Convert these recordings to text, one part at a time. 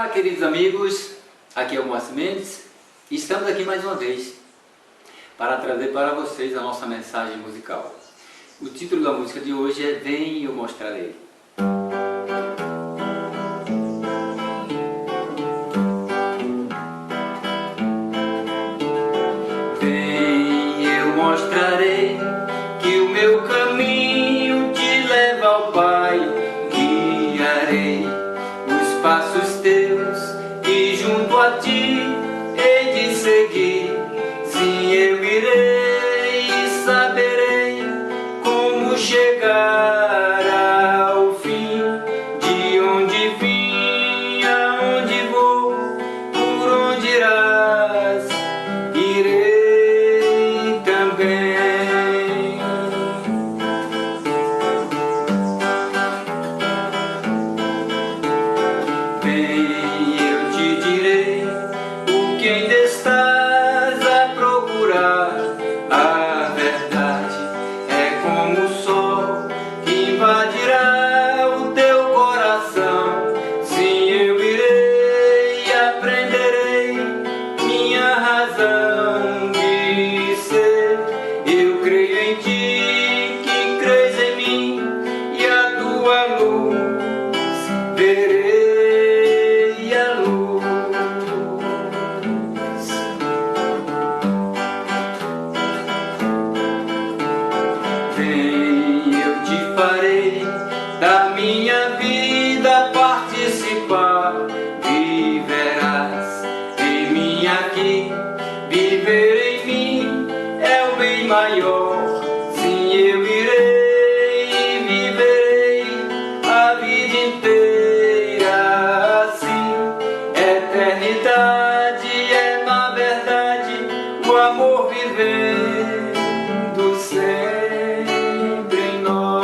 Olá, queridos amigos, aqui é o Moacir Mendes e estamos aqui mais uma vez para trazer para vocês a nossa mensagem musical. O título da música de hoje é Vem e eu mostrarei. Vem, eu mostrarei que o meu caminho te leva ao Pai, guiarei os passos teus e junto a ti hei de seguir. Sim, eu irei e saberei como chegar ao fim, de onde vim, aonde vou, por onde irás, irei também. Bem, eu te direi o que ainda estás a procurar. A verdade é como o sol que invadirá o teu coração. Sim, eu irei e aprenderei minha razão de ser. Eu creio em ti, que crês em mim, e a tua luz verei a luz. Vem, eu te farei da minha vida participar. Viverás em mim aqui, viver em mim é o bem maior. Sim, eu irei e viverei a vida inteira assim. Eternidade é na verdade o amor vivendo sempre em nós.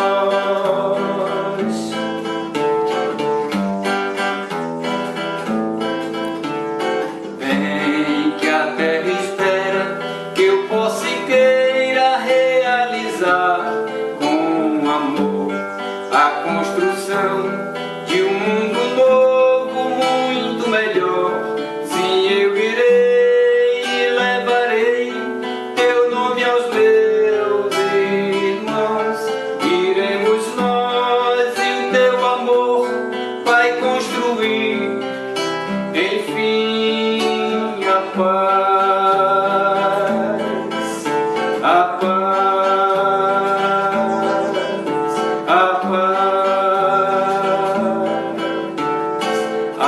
Vem que a terra espera que eu possa e queira realizar com amor a construção de um mundo novo, muito melhor. Sim, eu irei e levarei teu nome aos meus irmãos. Iremos nós e o teu amor vai construir, enfim, a paz, a paz, a paz,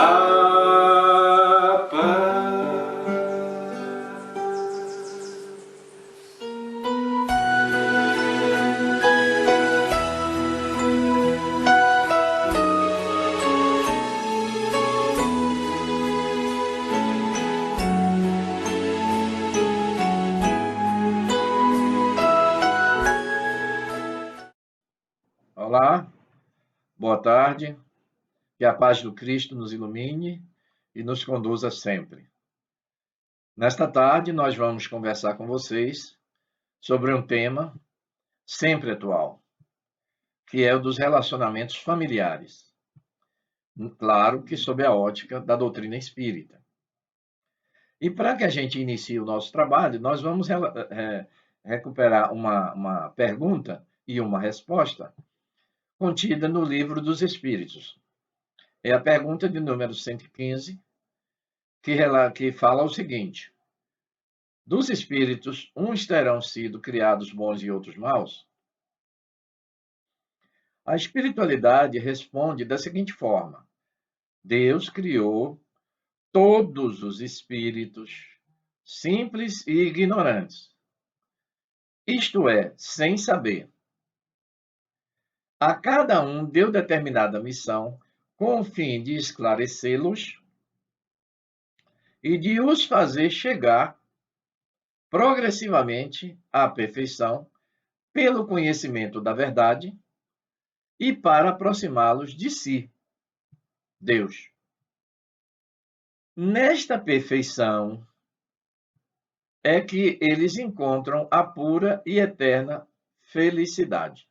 a paz. Olá, boa tarde, que a paz do Cristo nos ilumine e nos conduza sempre. Nesta tarde, nós vamos conversar com vocês sobre um tema sempre atual, que é o dos relacionamentos familiares. Claro que sob a ótica da doutrina espírita. E para que a gente inicie o nosso trabalho, nós vamos recuperar uma pergunta e uma resposta contida no Livro dos Espíritos. É a pergunta de número 115, que fala o seguinte: dos espíritos, uns terão sido criados bons e outros maus? A espiritualidade responde da seguinte forma: Deus criou todos os espíritos, simples e ignorantes, isto é, sem saber. A cada um deu determinada missão com o fim de esclarecê-los e de os fazer chegar progressivamente à perfeição pelo conhecimento da verdade e para aproximá-los de si, Deus. Nesta perfeição é que eles encontram a pura e eterna felicidade.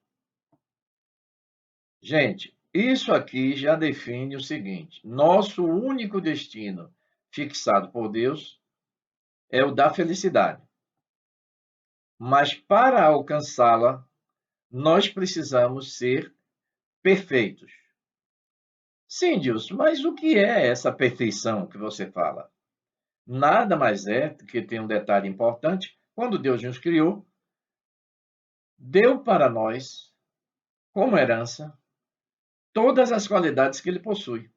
Gente, Isso aqui já define o seguinte: nosso único destino fixado por Deus é o da felicidade. Mas para alcançá-la, nós precisamos ser perfeitos. Sim, Dilson, mas o que é essa perfeição que você fala? Nada mais é que tem um detalhe importante: quando Deus nos criou, deu para nós, como herança, todas as qualidades que ele possui.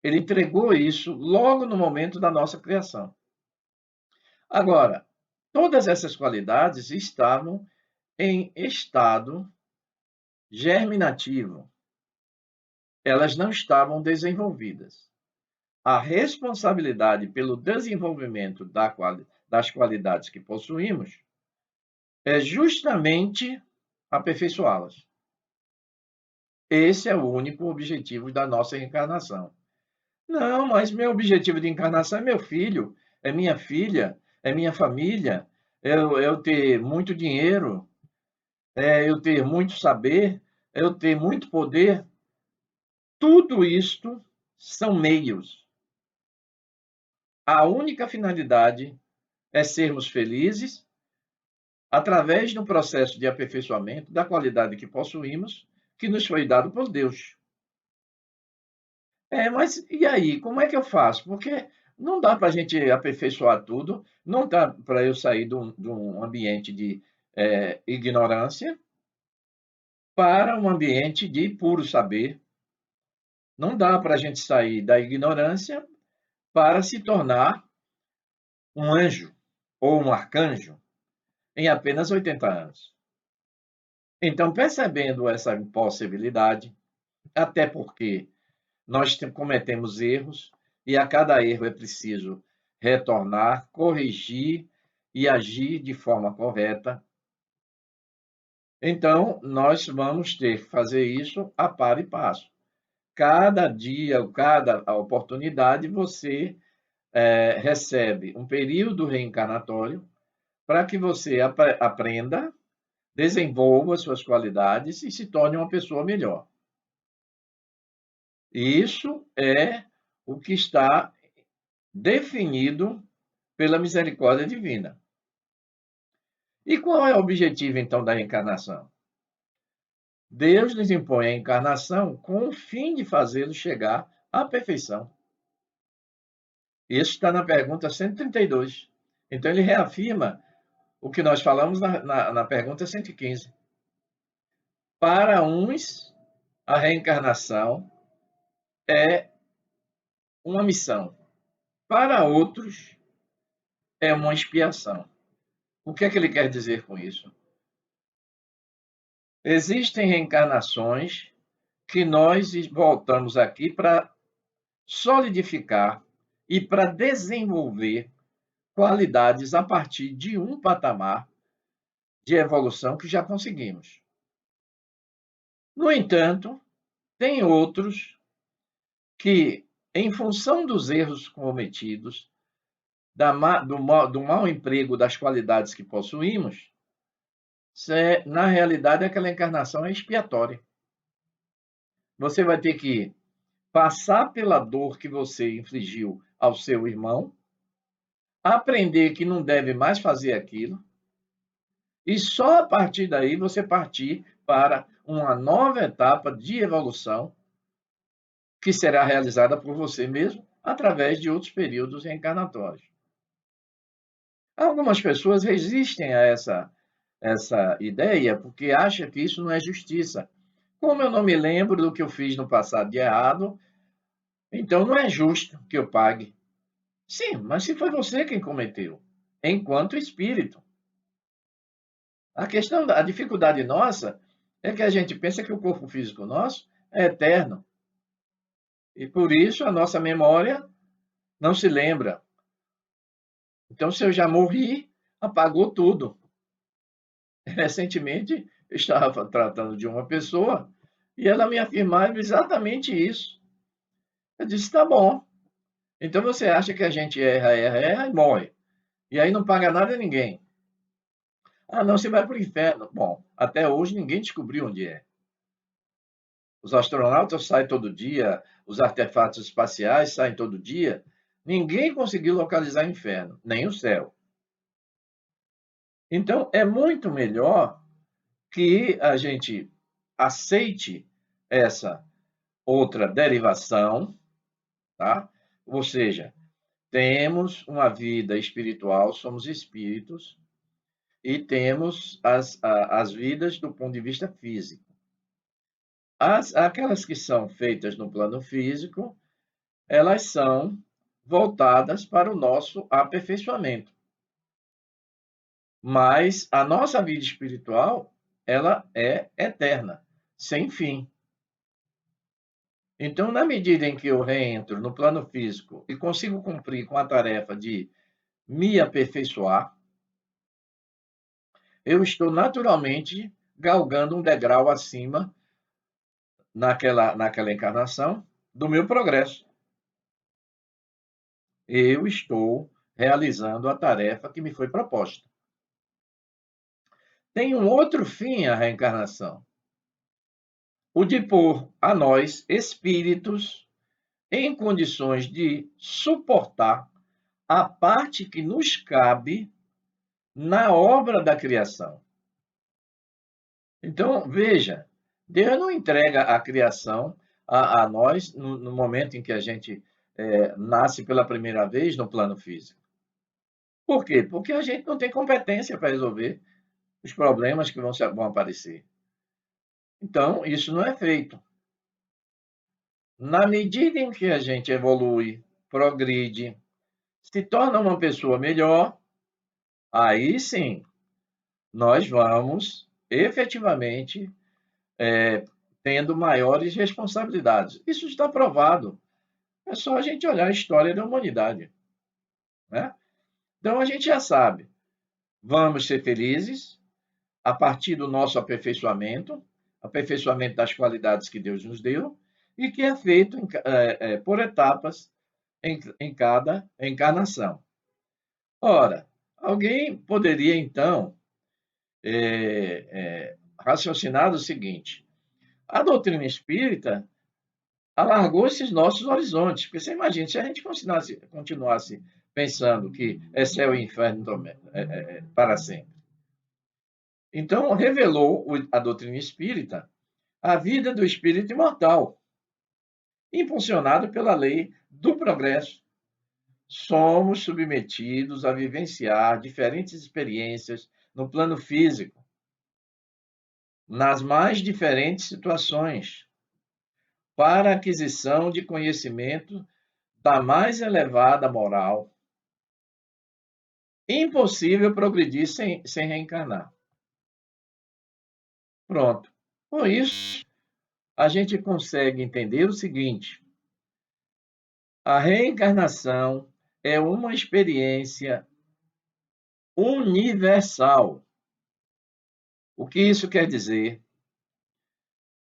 Ele entregou isso logo no momento da nossa criação. Agora, todas essas qualidades estavam em estado germinativo, elas não estavam desenvolvidas. A responsabilidade pelo desenvolvimento das qualidades que possuímos é justamente aperfeiçoá-las. Esse é o único objetivo da nossa reencarnação. Não, mas meu objetivo de encarnação é meu filho, é minha filha, é minha família, é eu ter muito dinheiro, é eu ter muito saber, é eu ter muito poder. Tudo isto são meios. A única finalidade é sermos felizes através de um processo de aperfeiçoamento da qualidade que possuímos, que nos foi dado por Deus. Mas e aí, como é que eu faço? Porque não dá para a gente aperfeiçoar tudo, não dá para eu sair de um ambiente de ignorância para um ambiente de puro saber. Não dá para a gente sair da ignorância para se tornar um anjo ou um arcanjo em apenas 80 anos. Então, percebendo essa impossibilidade, até porque nós cometemos erros e a cada erro é preciso retornar, corrigir e agir de forma correta. Então, nós vamos ter que fazer isso a par e passo. Cada dia, cada oportunidade, você recebe um período reencarnatório para que você aprenda, desenvolva suas qualidades e se torne uma pessoa melhor. Isso é o que está definido pela misericórdia divina. E qual é o objetivo, então, da reencarnação? Deus nos impõe a encarnação com o fim de fazê-lo chegar à perfeição. Isso está na pergunta 132. Então, ele reafirma o que nós falamos na pergunta 115. Para uns, a reencarnação é uma missão. Para outros, é uma expiação. O que é que ele quer dizer com isso? Existem reencarnações que nós voltamos aqui para solidificar e para desenvolver qualidades a partir de um patamar de evolução que já conseguimos. No entanto, tem outros que, em função dos erros cometidos, do mau emprego das qualidades que possuímos, na realidade aquela encarnação é expiatória. Você vai ter que passar pela dor que você infligiu ao seu irmão, aprender que não deve mais fazer aquilo, e só a partir daí você partir para uma nova etapa de evolução que será realizada por você mesmo através de outros períodos reencarnatórios. Algumas pessoas resistem a essa ideia porque acham que isso não é justiça. Como eu não me lembro do que eu fiz no passado de errado, então não é justo que eu pague. Sim, mas se foi você quem cometeu, enquanto espírito. A dificuldade nossa é que a gente pensa que o corpo físico nosso é eterno. E por isso a nossa memória não se lembra. Então, se eu já morri, apagou tudo. Recentemente, eu estava tratando de uma pessoa e ela me afirmava exatamente isso. Eu disse: tá bom. Então você acha que a gente erra e morre. E aí não paga nada a ninguém. Ah, não, você vai para o inferno. Bom, até hoje ninguém descobriu onde é. Os astronautas saem todo dia, os artefatos espaciais saem todo dia. Ninguém conseguiu localizar o inferno, nem o céu. Então, é muito melhor que a gente aceite essa outra derivação, tá? Ou seja, temos uma vida espiritual, somos espíritos, e temos as vidas do ponto de vista físico. Aquelas que são feitas no plano físico, elas são voltadas para o nosso aperfeiçoamento. Mas a nossa vida espiritual, ela é eterna, sem fim. Então, na medida em que eu reentro no plano físico e consigo cumprir com a tarefa de me aperfeiçoar, eu estou naturalmente galgando um degrau acima naquela encarnação do meu progresso. Eu estou realizando a tarefa que me foi proposta. Tem um outro fim a reencarnação, o de pôr a nós, espíritos, em condições de suportar a parte que nos cabe na obra da criação. Então, veja, Deus não entrega a criação a nós no momento em que a gente nasce pela primeira vez no plano físico. Por quê? Porque a gente não tem competência para resolver os problemas que vão aparecer. Então, isso não é feito. Na medida em que a gente evolui, progride, se torna uma pessoa melhor, aí sim, nós vamos efetivamente tendo maiores responsabilidades. Isso está provado. É só a gente olhar a história da humanidade, né? Então a gente já sabe, vamos ser felizes a partir do nosso aperfeiçoamento das qualidades que Deus nos deu e que é feito por etapas em cada encarnação. Ora, alguém poderia então raciocinar o seguinte: a doutrina espírita alargou esses nossos horizontes, porque você imagina, se a gente continuasse pensando que é céu e inferno para sempre. Então, revelou a doutrina espírita a vida do espírito imortal, impulsionado pela lei do progresso. Somos submetidos a vivenciar diferentes experiências no plano físico, nas mais diferentes situações, para aquisição de conhecimento da mais elevada moral. Impossível progredir sem reencarnar. Pronto. Com isso, a gente consegue entender o seguinte: a reencarnação é uma experiência universal. O que isso quer dizer?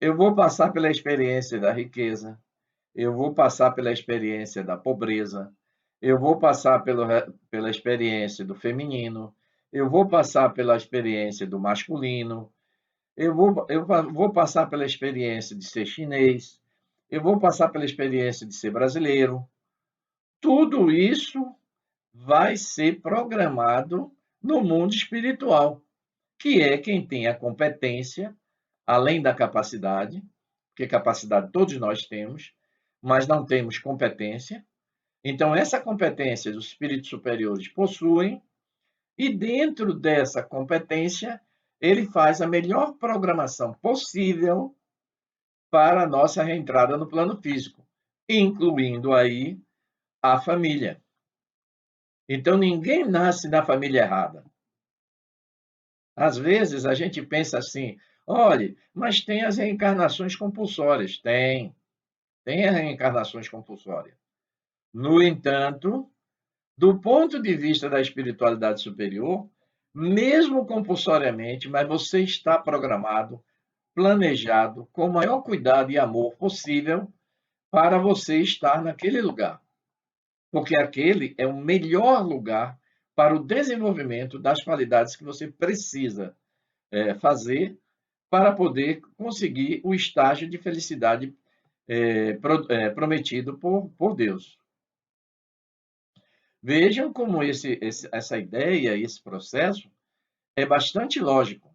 Eu vou passar pela experiência da riqueza, eu vou passar pela experiência da pobreza, eu vou passar pela experiência do feminino, eu vou passar pela experiência do masculino, eu vou passar pela experiência de ser chinês, eu vou passar pela experiência de ser brasileiro. Tudo isso vai ser programado no mundo espiritual, que é quem tem a competência, além da capacidade, porque capacidade todos nós temos, mas não temos competência. Então, essa competência os espíritos superiores possuem, e dentro dessa competência, ele faz a melhor programação possível para a nossa reentrada no plano físico, incluindo aí a família. Então, ninguém nasce na família errada. Às vezes, a gente pensa assim, olha, mas tem as reencarnações compulsórias. Tem as reencarnações compulsórias. No entanto, do ponto de vista da espiritualidade superior, mesmo compulsoriamente, mas você está programado, planejado, com o maior cuidado e amor possível para você estar naquele lugar. Porque aquele é o melhor lugar para o desenvolvimento das qualidades que você precisa fazer para poder conseguir o estágio de felicidade prometido por Deus. Vejam como essa ideia, esse processo é bastante lógico.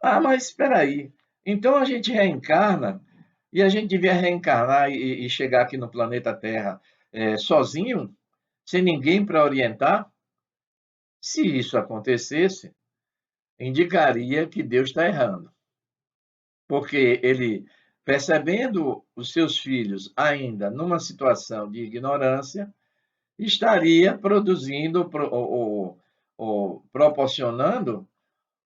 Ah, mas espera aí. Então a gente reencarna e a gente devia reencarnar e chegar aqui no planeta Terra sozinho, sem ninguém para orientar? Se isso acontecesse, indicaria que Deus está errando, porque ele, percebendo os seus filhos ainda numa situação de ignorância, estaria produzindo ou proporcionando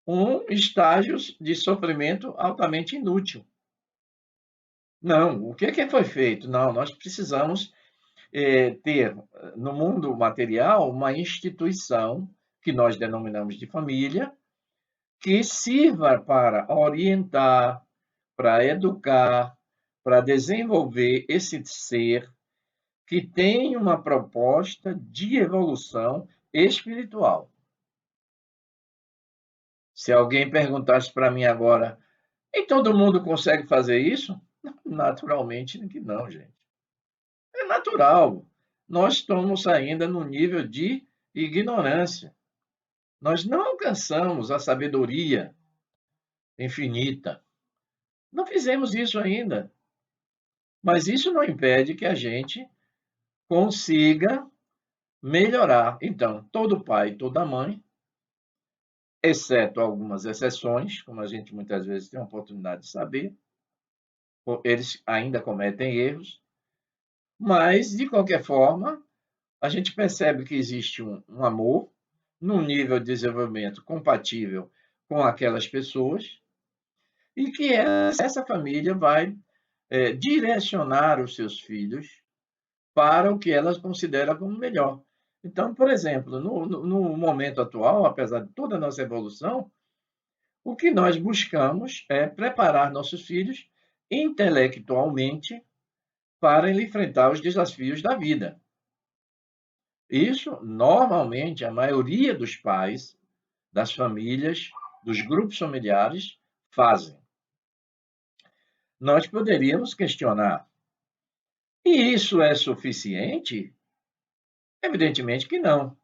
um estágio de sofrimento altamente inútil. Não, o que foi feito? Não, nós precisamos ter no mundo material uma instituição que nós denominamos de família, que sirva para orientar, para educar, para desenvolver esse ser que tem uma proposta de evolução espiritual. Se alguém perguntasse para mim agora, e todo mundo consegue fazer isso? Naturalmente que não, gente. É natural. Nós estamos ainda no nível de ignorância. Nós não alcançamos a sabedoria infinita. Não fizemos isso ainda. Mas isso não impede que a gente consiga melhorar. Então, todo pai, toda mãe, exceto algumas exceções, como a gente muitas vezes tem a oportunidade de saber, eles ainda cometem erros, mas, de qualquer forma, a gente percebe que existe um amor num nível de desenvolvimento compatível com aquelas pessoas e que essa família vai direcionar os seus filhos para o que elas consideram como melhor. Então, por exemplo, no momento atual, apesar de toda a nossa evolução, o que nós buscamos é preparar nossos filhos intelectualmente para ele enfrentar os desafios da vida. Isso, normalmente, a maioria dos pais, das famílias, dos grupos familiares fazem. Nós poderíamos questionar: e isso é suficiente? Evidentemente que não.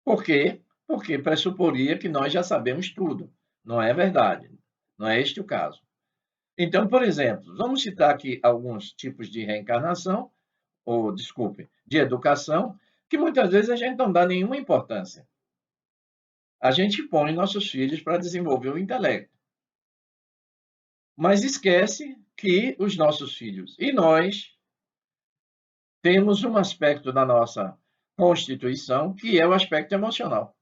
Por quê? Porque pressuporia que nós já sabemos tudo. Não é verdade. Não é este o caso. Então, por exemplo, vamos citar aqui alguns tipos de reencarnação, ou, desculpe, de educação, que muitas vezes a gente não dá nenhuma importância. A gente põe nossos filhos para desenvolver o intelecto, mas esquece que os nossos filhos e nós temos um aspecto da nossa constituição que é o aspecto emocional.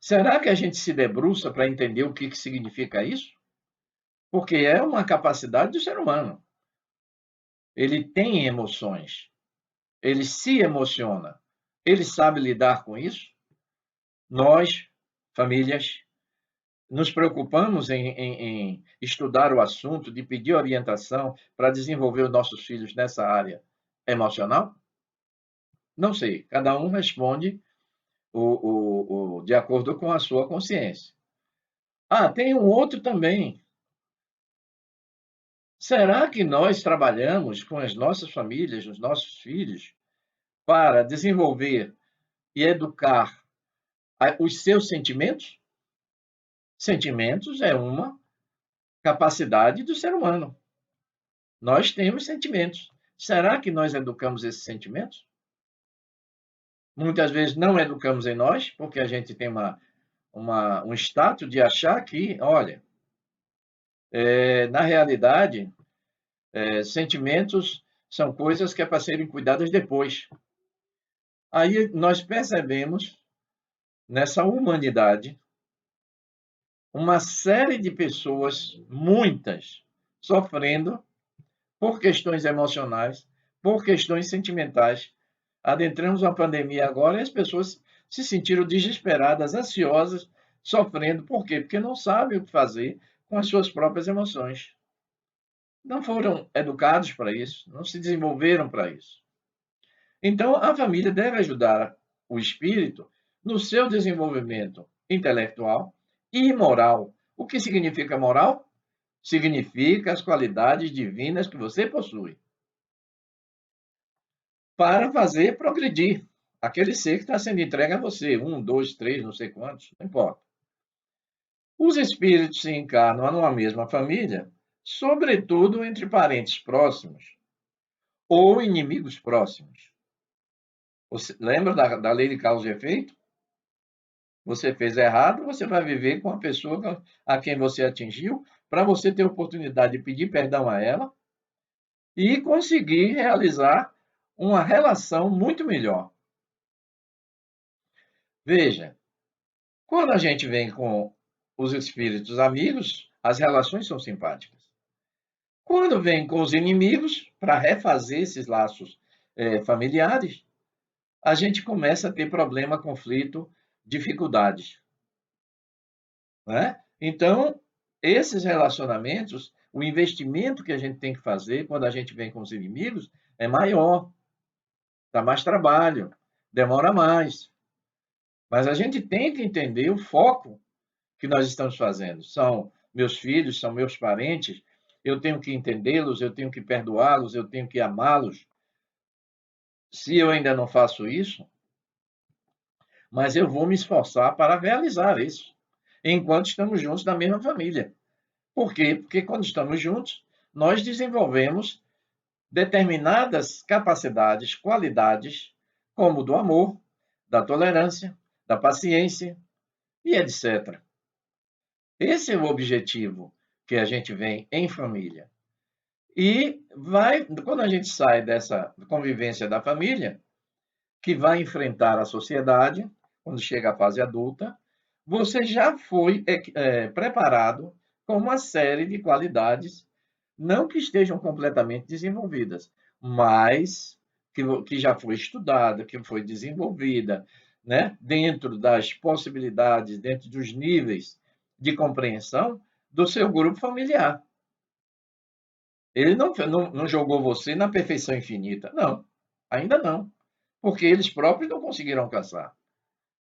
Será que a gente se debruça para entender o que significa isso? Porque é uma capacidade do ser humano. Ele tem emoções, ele se emociona, ele sabe lidar com isso? Nós, famílias, nos preocupamos em estudar o assunto, de pedir orientação para desenvolver os nossos filhos nessa área emocional? Não sei, cada um responde de acordo com a sua consciência. Ah, tem um outro também. Será que nós trabalhamos com as nossas famílias, os nossos filhos, para desenvolver e educar os seus sentimentos? Sentimentos é uma capacidade do ser humano. Nós temos sentimentos. Será que nós educamos esses sentimentos? Muitas vezes não educamos em nós, porque a gente tem um status de achar que, olha, na realidade, sentimentos são coisas que é para serem cuidadas depois. Aí nós percebemos, nessa humanidade, uma série de pessoas, muitas, sofrendo por questões emocionais, por questões sentimentais. Adentramos uma pandemia agora e as pessoas se sentiram desesperadas, ansiosas, sofrendo. Por quê? Porque não sabem o que fazer com as suas próprias emoções. Não foram educados para isso, não se desenvolveram para isso. Então, a família deve ajudar o espírito no seu desenvolvimento intelectual e moral. O que significa moral? Significa as qualidades divinas que você possui para fazer progredir aquele ser que está sendo entregue a você. 1, 2, 3, não sei quantos, não importa. Os espíritos se encarnam numa mesma família, sobretudo entre parentes próximos ou inimigos próximos. Você lembra da lei de causa e efeito? Você fez errado, você vai viver com a pessoa a quem você atingiu, para você ter oportunidade de pedir perdão a ela e conseguir realizar uma relação muito melhor. Veja, quando a gente vem com os espíritos amigos, as relações são simpáticas. Quando vem com os inimigos, para refazer esses laços familiares, a gente começa a ter problema, conflito, dificuldades. Né? Então, esses relacionamentos, o investimento que a gente tem que fazer quando a gente vem com os inimigos é maior, dá mais trabalho, demora mais. Mas a gente tem que entender o foco que nós estamos fazendo. São meus filhos, são meus parentes, eu tenho que entendê-los, eu tenho que perdoá-los, eu tenho que amá-los. Se eu ainda não faço isso, mas eu vou me esforçar para realizar isso, enquanto estamos juntos na mesma família. Por quê? Porque quando estamos juntos, nós desenvolvemos determinadas capacidades, qualidades, como do amor, da tolerância, da paciência e etc. Esse é o objetivo que a gente vem em família. E quando a gente sai dessa convivência da família, que vai enfrentar a sociedade, quando chega à fase adulta, você já foi preparado com uma série de qualidades, não que estejam completamente desenvolvidas, mas que já foi estudada, que foi desenvolvida, né, dentro das possibilidades, dentro dos níveis de compreensão do seu grupo familiar. Ele não jogou você na perfeição infinita. Não, ainda não. Porque eles próprios não conseguiram alcançar.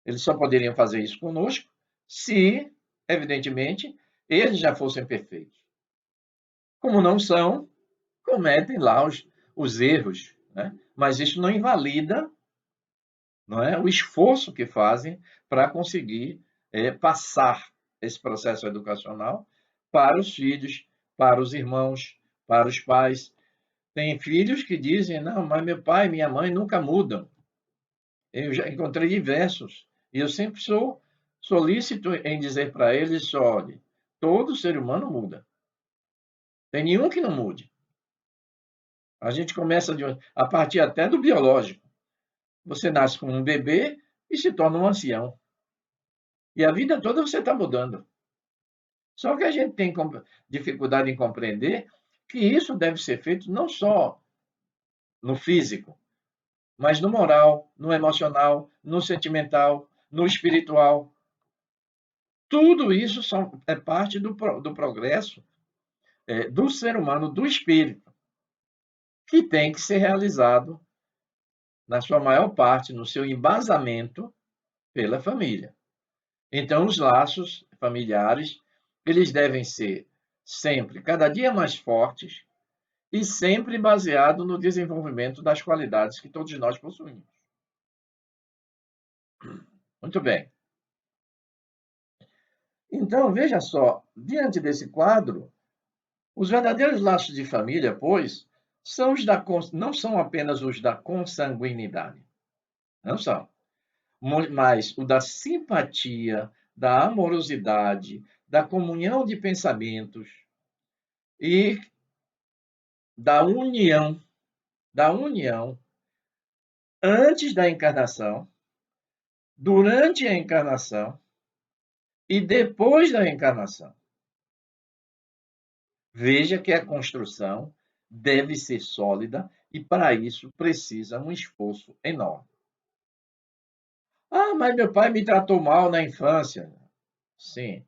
Eles só poderiam fazer isso conosco se, evidentemente, eles já fossem perfeitos. Como não são, cometem lá os erros, né? Mas isso não invalida, não é, o esforço que fazem para conseguir passar esse processo educacional para os filhos, para os irmãos, para os pais. Tem filhos que dizem, não, mas meu pai e minha mãe nunca mudam. Eu já encontrei diversos. E eu sempre sou solícito em dizer para eles, olhe, todo ser humano muda. Tem nenhum que não mude. A gente começa a partir até do biológico. Você nasce como um bebê e se torna um ancião. E a vida toda você está mudando. Só que a gente tem dificuldade em compreender que isso deve ser feito não só no físico, mas no moral, no emocional, no sentimental, no espiritual. Tudo isso é parte do progresso do ser humano, do espírito, que tem que ser realizado, na sua maior parte, no seu embasamento pela família. Então, os laços familiares, eles devem ser sempre, cada dia mais fortes e sempre baseado no desenvolvimento das qualidades que todos nós possuímos. Muito bem. Então, veja só, diante desse quadro, os verdadeiros laços de família, pois, não são apenas os da consanguinidade, não são, mas o da simpatia, da amorosidade, da comunhão de pensamentos e da união antes da encarnação, durante a encarnação e depois da encarnação. Veja que a construção deve ser sólida e, para isso, precisa um esforço enorme. Ah, mas meu pai me tratou mal na infância. Sim,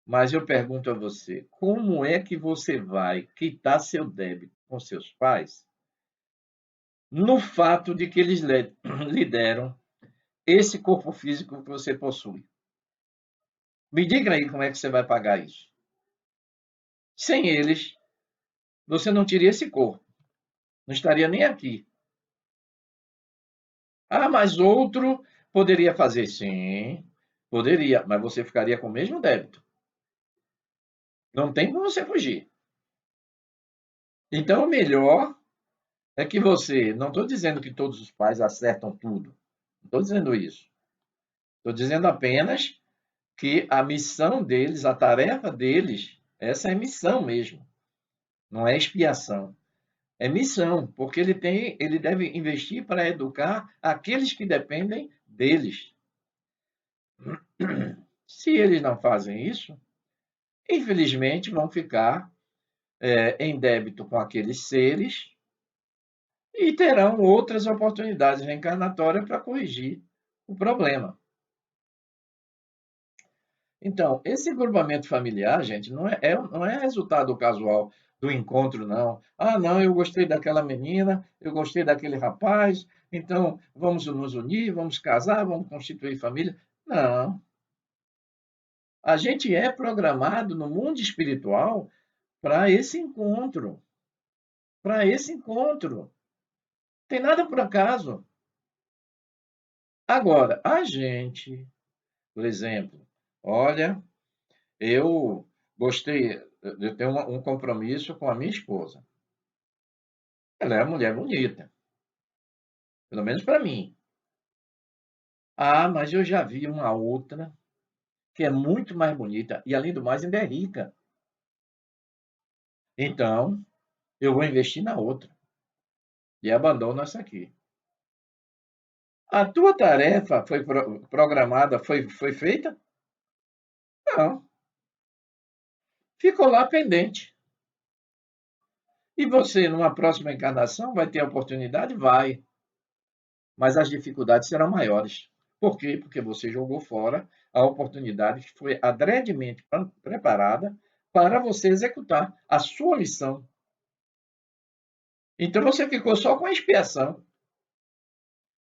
mas eu pergunto a você, como é que você vai quitar seu débito com seus pais no fato de que eles lhe deram esse corpo físico que você possui? Me diga aí como é que você vai pagar isso. Sem eles, você não teria esse corpo, não estaria nem aqui. Ah, mas outro poderia fazer. Sim, poderia, mas você ficaria com o mesmo débito. Não tem como você fugir. Então, o melhor é que você. Não estou dizendo que todos os pais acertam tudo. Não estou dizendo isso. Estou dizendo apenas que a missão deles, a tarefa deles, essa é missão mesmo. Não é expiação. É missão, porque ele deve investir para educar aqueles que dependem deles. Se eles não fazem isso, infelizmente vão ficar em débito com aqueles seres e terão outras oportunidades reencarnatórias para corrigir o problema. Então, esse grupamento familiar, gente, não é resultado casual do encontro, não. Ah, não, eu gostei daquela menina, eu gostei daquele rapaz, então vamos nos unir, vamos casar, vamos constituir família. Não. A gente é programado no mundo espiritual para esse encontro. Para esse encontro. Tem nada por acaso. Agora, a gente, por exemplo, olha, eu gostei, eu tenho um compromisso com a minha esposa. Ela é uma mulher bonita, pelo menos para mim. Ah, mas eu já vi uma outra que é muito mais bonita e, além do mais, ainda é rica. Então, eu vou investir na outra e abandono essa aqui. A tua tarefa foi programada, foi feita? Não. Ficou lá pendente. E você, numa próxima encarnação, vai ter a oportunidade? Vai. Mas as dificuldades serão maiores. Por quê? Porque você jogou fora a oportunidade que foi adredemente preparada para você executar a sua missão. Então você ficou só com a expiação.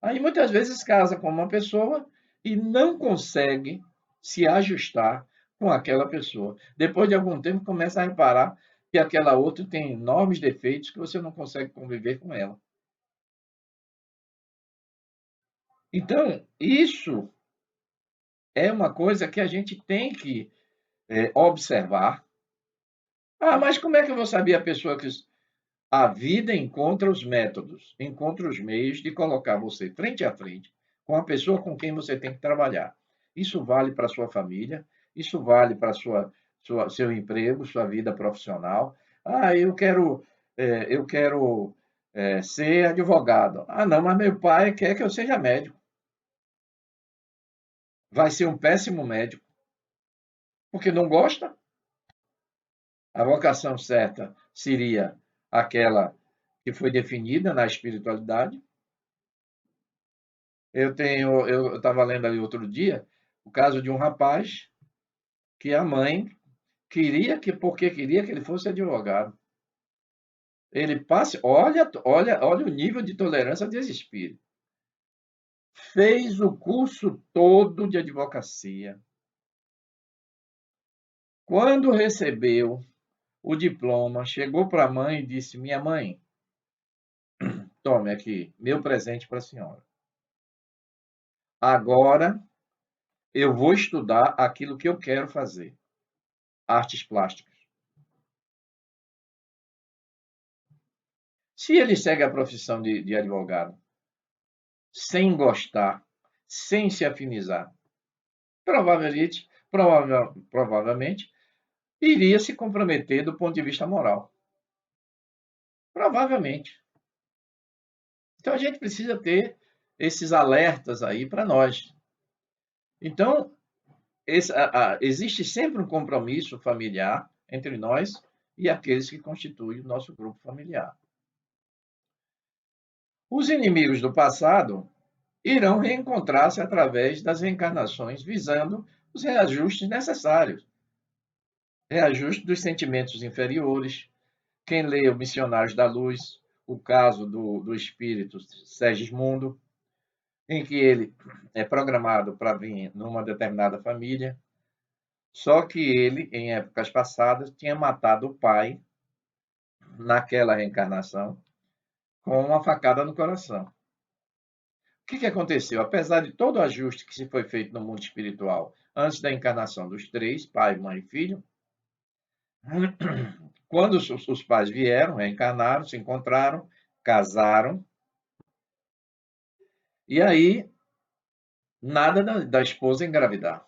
Aí muitas vezes casa com uma pessoa e não consegue se ajustar com aquela pessoa. Depois de algum tempo começa a reparar que aquela outra tem enormes defeitos que você não consegue conviver com ela. Então, isso é uma coisa que a gente tem que observar. Ah, mas como é que eu vou saber a pessoa que. A vida encontra os métodos, encontra os meios de colocar você frente a frente com a pessoa com quem você tem que trabalhar. Isso vale para a sua família, isso vale para seu emprego, sua vida profissional. Ah, eu quero ser advogado. Ah, não, mas meu pai quer que eu seja médico. Vai ser um péssimo médico, porque não gosta. A vocação certa seria aquela que foi definida na espiritualidade. Eu estava lendo ali outro dia o caso de um rapaz que a mãe porque queria que ele fosse advogado. Ele passe, olha o nível de tolerância desse espírito. Fez o curso todo de advocacia. Quando recebeu o diploma, chegou para a mãe e disse: Minha mãe, tome aqui, meu presente para a senhora. Agora eu vou estudar aquilo que eu quero fazer, artes plásticas. Se ele segue a profissão de advogado sem gostar, sem se afinizar, provavelmente iria se comprometer do ponto de vista moral. Provavelmente. Então a gente precisa ter esses alertas aí para nós. Então, existe sempre um compromisso familiar entre nós e aqueles que constituem o nosso grupo familiar. Os inimigos do passado irão reencontrar-se através das reencarnações, visando os reajustes necessários. Reajuste dos sentimentos inferiores. Quem lê o Missionários da Luz, o caso do espírito Segismundo, em que ele é programado para vir numa determinada família, Só que ele, em épocas passadas, tinha matado o pai naquela reencarnação com uma facada no coração. O que aconteceu? Apesar de todo o ajuste que se foi feito no mundo espiritual antes da encarnação dos três, pai, mãe e filho, quando os pais vieram, reencarnaram, se encontraram, casaram, e aí nada da esposa engravidar.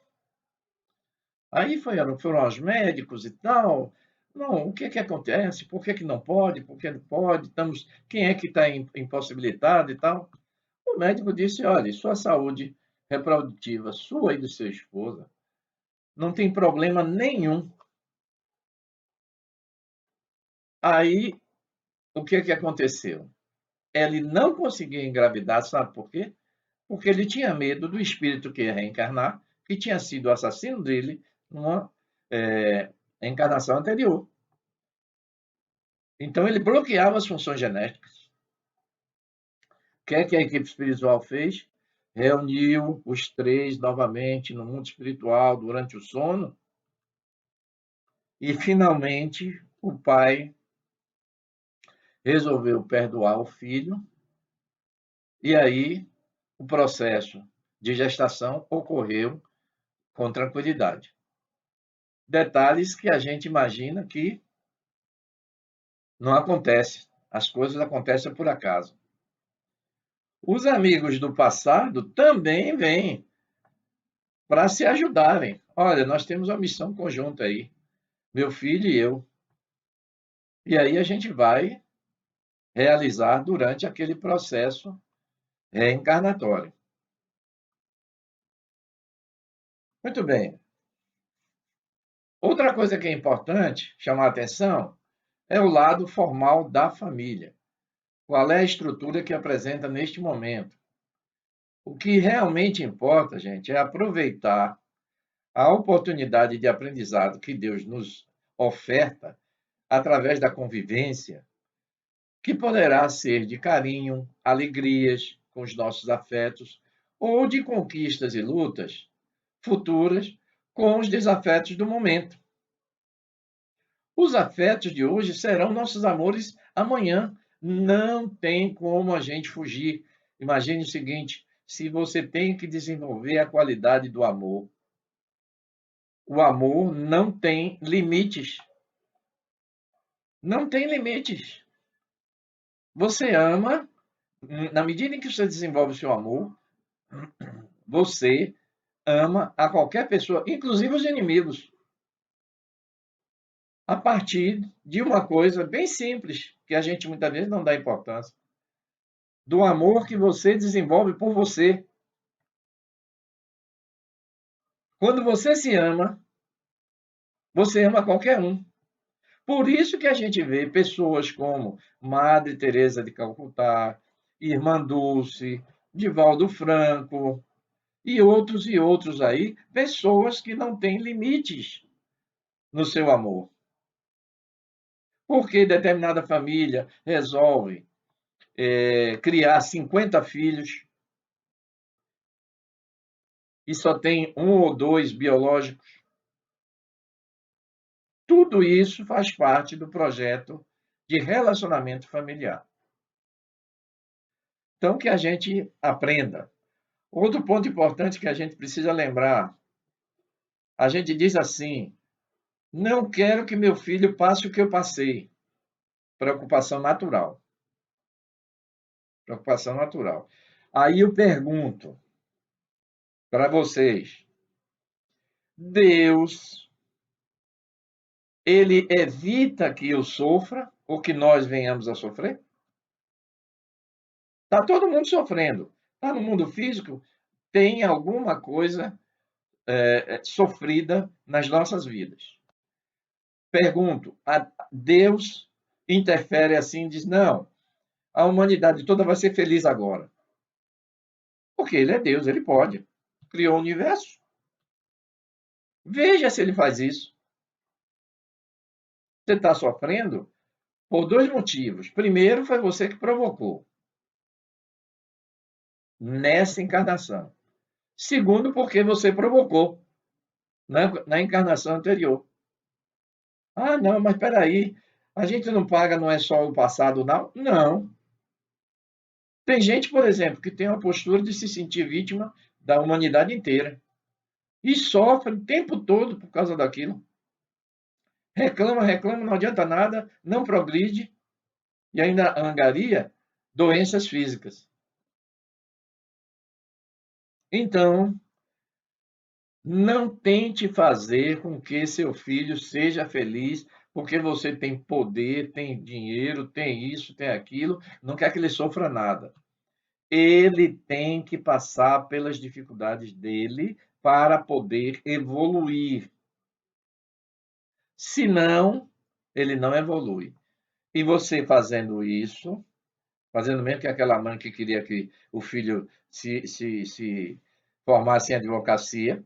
Aí foram aos médicos e tal. Não, o que acontece? Por que não pode? Por que não pode? Quem é que está impossibilitado e tal? O médico disse: olha, sua saúde reprodutiva, sua e de sua esposa, não tem problema nenhum. Aí, o que aconteceu? Ele não conseguia engravidar, sabe por quê? Porque ele tinha medo do espírito que ia reencarnar, que tinha sido o assassino dele numa encarnação anterior. Então, ele bloqueava as funções genéticas. O que a equipe espiritual fez? Reuniu os três novamente no mundo espiritual durante o sono e, finalmente, o pai resolveu perdoar o filho e aí o processo de gestação ocorreu com tranquilidade. Detalhes que a gente imagina que não acontece, as coisas acontecem por acaso. Os amigos do passado também vêm para se ajudarem. Olha, nós temos uma missão conjunta aí, meu filho e eu. E aí a gente vai realizar durante aquele processo reencarnatório. Muito bem. Outra coisa que é importante chamar a atenção é o lado formal da família. Qual é a estrutura que apresenta neste momento? O que realmente importa, gente, é aproveitar a oportunidade de aprendizado que Deus nos oferta através da convivência, que poderá ser de carinho, alegrias com os nossos afetos ou de conquistas e lutas futuras com os desafetos do momento. Os afetos de hoje serão nossos amores amanhã. Não tem como a gente fugir. Imagine o seguinte: se você tem que desenvolver a qualidade do amor, o amor não tem limites. Não tem limites. Você ama, na medida em que você desenvolve o seu amor, você ama a qualquer pessoa, inclusive os inimigos, a partir de uma coisa bem simples, que a gente muitas vezes não dá importância, do amor que você desenvolve por você. Quando você ama qualquer um. Por isso que a gente vê pessoas como Madre Teresa de Calcutá, Irmã Dulce, Divaldo Franco e outros aí, pessoas que não têm limites no seu amor. Porque determinada família resolve criar 50 filhos e só tem um ou dois biológicos. Tudo isso faz parte do projeto de relacionamento familiar. Então, que a gente aprenda. Outro ponto importante que a gente precisa lembrar, a gente diz assim: não quero que meu filho passe o que eu passei. Preocupação natural. Preocupação natural. Aí eu pergunto para vocês: Deus, ele evita que eu sofra ou que nós venhamos a sofrer? Está todo mundo sofrendo. Está no mundo físico, tem alguma coisa sofrida nas nossas vidas. Pergunto, Deus interfere assim e diz, não, a humanidade toda vai ser feliz agora. Porque ele é Deus, ele pode. Criou o universo. Veja se ele faz isso. Você está sofrendo por dois motivos. Primeiro, foi você que provocou nessa encarnação. Segundo, porque você provocou. na encarnação anterior. Ah, não, mas espera aí, a gente não paga, não é só o passado, não? Não. Tem gente, por exemplo, que tem uma postura de se sentir vítima da humanidade inteira e sofre o tempo todo por causa daquilo. Reclama, reclama, não adianta nada, não progride e ainda angaria doenças físicas. Então, não tente fazer com que seu filho seja feliz porque você tem poder, tem dinheiro, tem isso, tem aquilo, não quer que ele sofra nada. Ele tem que passar pelas dificuldades dele para poder evoluir. Senão, ele não evolui. E você fazendo isso, fazendo mesmo que aquela mãe que queria que o filho se formasse em advocacia,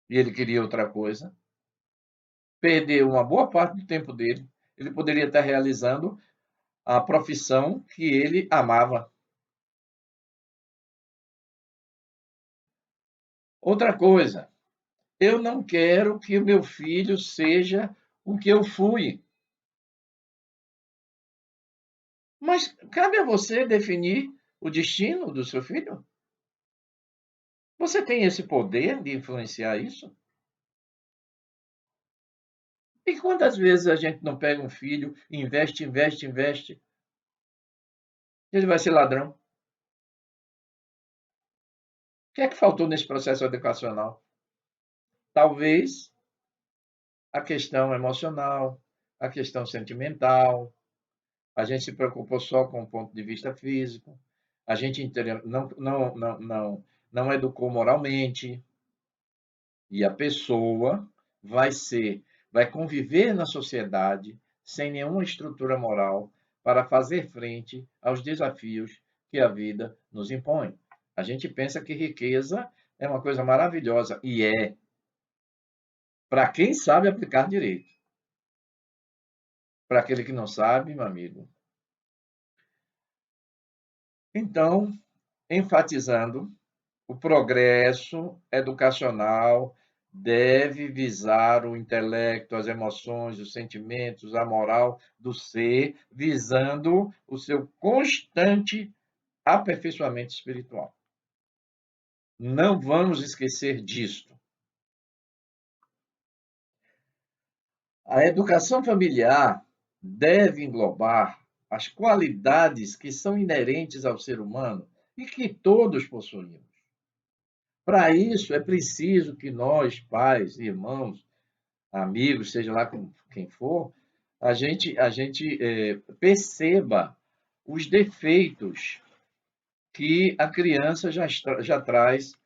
e ele queria outra coisa, perdeu uma boa parte do tempo dele, ele poderia estar realizando a profissão que ele amava. Outra coisa, eu não quero que o meu filho seja o que eu fui. Mas cabe a você definir o destino do seu filho? Você tem esse poder de influenciar isso? E quantas vezes a gente não pega um filho, investe, investe, investe, ele vai ser ladrão? O que é que faltou nesse processo educacional? Talvez a questão emocional, a questão sentimental, a gente se preocupou só com o ponto de vista físico, a gente não educou moralmente, e a pessoa vai conviver na sociedade sem nenhuma estrutura moral para fazer frente aos desafios que a vida nos impõe. A gente pensa que riqueza é uma coisa maravilhosa, e é, para quem sabe aplicar direito. Para aquele que não sabe, meu amigo. Então, enfatizando, o progresso educacional deve visar o intelecto, as emoções, os sentimentos, a moral do ser, visando o seu constante aperfeiçoamento espiritual. Não vamos esquecer disto. A educação familiar deve englobar as qualidades que são inerentes ao ser humano e que todos possuímos. Para isso, é preciso que nós, pais, irmãos, amigos, seja lá quem for, a gente perceba os defeitos que a criança já traz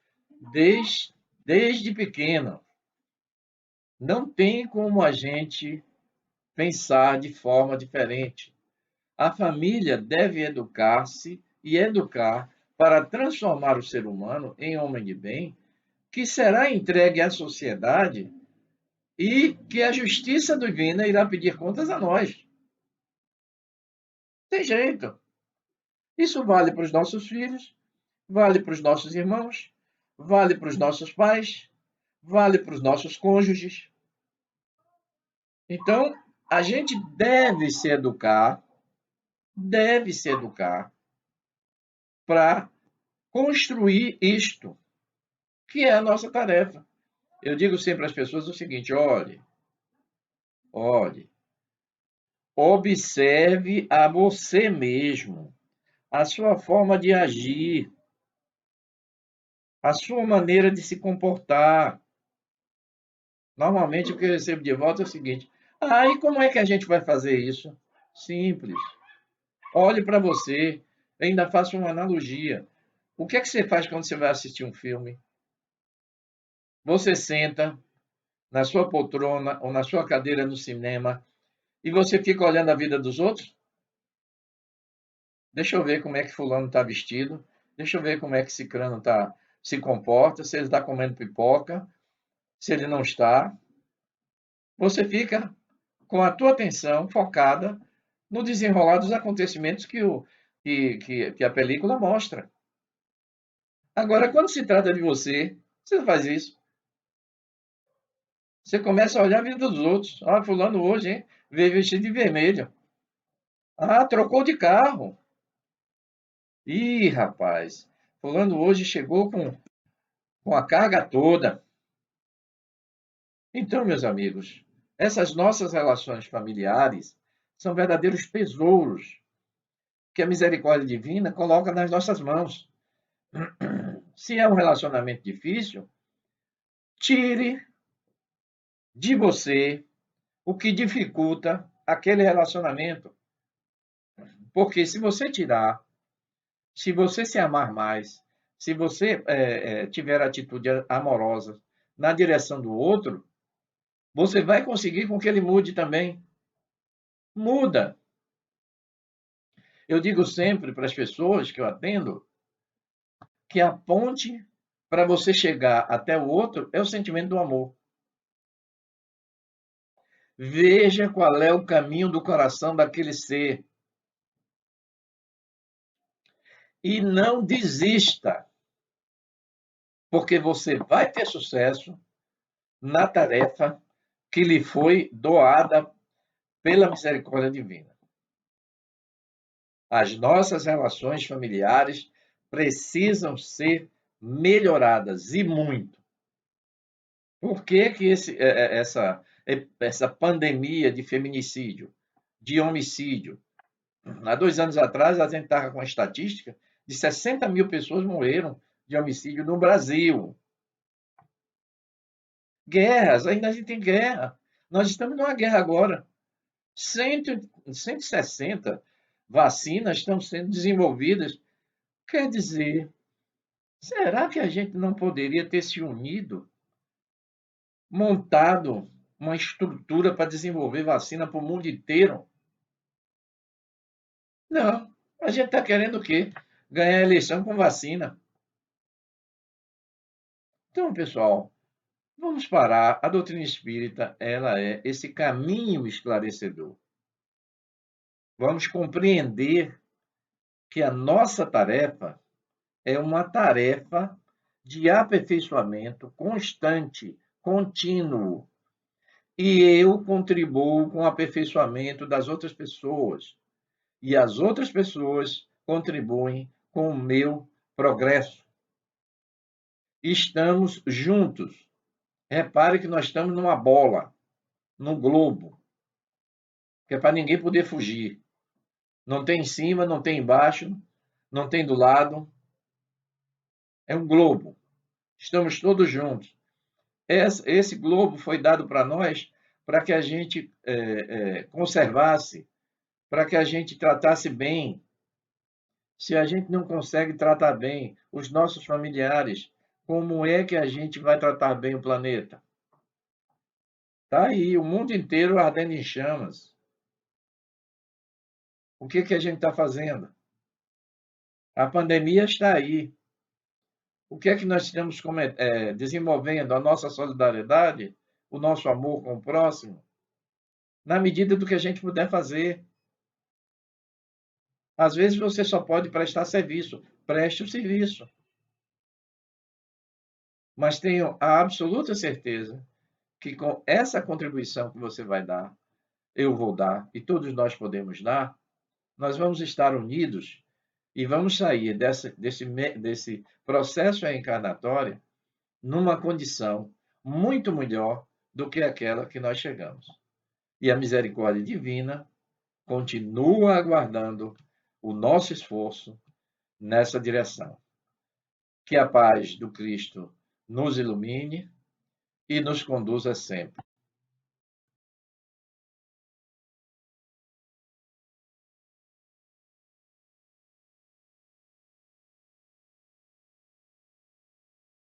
desde pequena. Não tem como a gente pensar de forma diferente. A família deve educar-se e educar para transformar o ser humano em homem de bem, que será entregue à sociedade e que a justiça divina irá pedir contas a nós. Tem jeito. Isso vale para os nossos filhos, vale para os nossos irmãos, vale para os nossos pais, vale para os nossos cônjuges. Então, a gente deve se educar para construir isto, que é a nossa tarefa. Eu digo sempre às pessoas o seguinte: olhe, observe a você mesmo, a sua forma de agir, a sua maneira de se comportar. Normalmente o que eu recebo de volta é o seguinte: ah, e como é que a gente vai fazer isso? Simples. Olhe para você, ainda faço uma analogia. O que é que você faz quando você vai assistir um filme? Você senta na sua poltrona ou na sua cadeira no cinema e você fica olhando a vida dos outros? Deixa eu ver como é que fulano está vestido, deixa eu ver como é que cicrano se comporta, se ele está comendo pipoca, se ele não está. Você fica com a tua atenção focada no desenrolar dos acontecimentos que a película mostra. Agora, quando se trata de você, você não faz isso. Você começa a olhar a vida dos outros. Ah, fulano hoje, hein? Veio vestido de vermelho. Ah, trocou de carro. Ih, rapaz, fulano hoje chegou com a carga toda. Então, meus amigos, essas nossas relações familiares são verdadeiros tesouros que a misericórdia divina coloca nas nossas mãos. Se é um relacionamento difícil, tire de você o que dificulta aquele relacionamento. Porque se você tirar, se você se amar mais, se você tiver atitude amorosa na direção do outro, você vai conseguir com que ele mude também. Muda. Eu digo sempre para as pessoas que eu atendo que a ponte para você chegar até o outro é o sentimento do amor. Veja qual é o caminho do coração daquele ser e não desista, porque você vai ter sucesso na tarefa que lhe foi doada pela misericórdia divina. As nossas relações familiares precisam ser melhoradas e muito. Por que que essa pandemia de feminicídio, de homicídio? Há 2 anos atrás, a gente estava com a estatística de 60 mil pessoas morreram de homicídio no Brasil. Guerras, ainda a gente tem guerra. Nós estamos numa guerra agora. 160 vacinas estão sendo desenvolvidas. Quer dizer, será que a gente não poderia ter se unido, montado uma estrutura para desenvolver vacina para o mundo inteiro? Não. A gente está querendo o quê? Ganhar a eleição com vacina. Então, pessoal, vamos parar. A doutrina espírita, ela é esse caminho esclarecedor. Vamos compreender que a nossa tarefa é uma tarefa de aperfeiçoamento constante, contínuo. E eu contribuo com o aperfeiçoamento das outras pessoas. E as outras pessoas contribuem com o meu progresso. Estamos juntos. Repare que nós estamos numa bola, num globo, que é para ninguém poder fugir. Não tem em cima, não tem embaixo, não tem do lado. É um globo. Estamos todos juntos. Esse globo foi dado para nós para que a gente conservasse, para que a gente tratasse bem. Se a gente não consegue tratar bem os nossos familiares, como é que a gente vai tratar bem o planeta? Está aí, o mundo inteiro ardendo em chamas. O que que a gente está fazendo? A pandemia está aí. O que é que nós estamos desenvolvendo? A nossa solidariedade, o nosso amor com o próximo, na medida do que a gente puder fazer. Às vezes você só pode prestar serviço, preste o serviço. Mas tenho a absoluta certeza que com essa contribuição que você vai dar, eu vou dar e todos nós podemos dar, nós vamos estar unidos e vamos sair desse processo reencarnatório numa condição muito melhor do que aquela que nós chegamos. E a misericórdia divina continua aguardando o nosso esforço nessa direção. Que a paz do Cristo nos ilumine e nos conduza sempre.